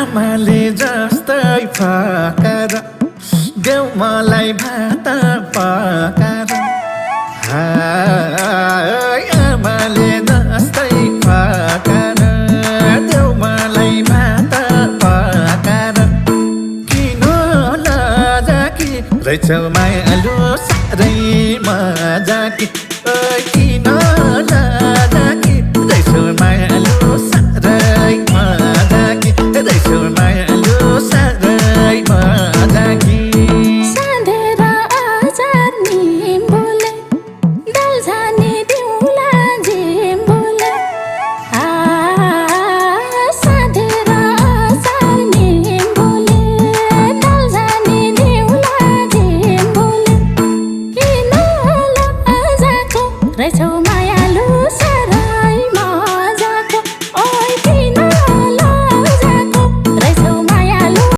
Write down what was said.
आमाले जस्तै फकर देऊ मलाई भात पकाएर आमाले जस्तै फकर देऊ मलाई भात पकाएर किन लजाकी रहेछौ मायालु साह्रै मजाकी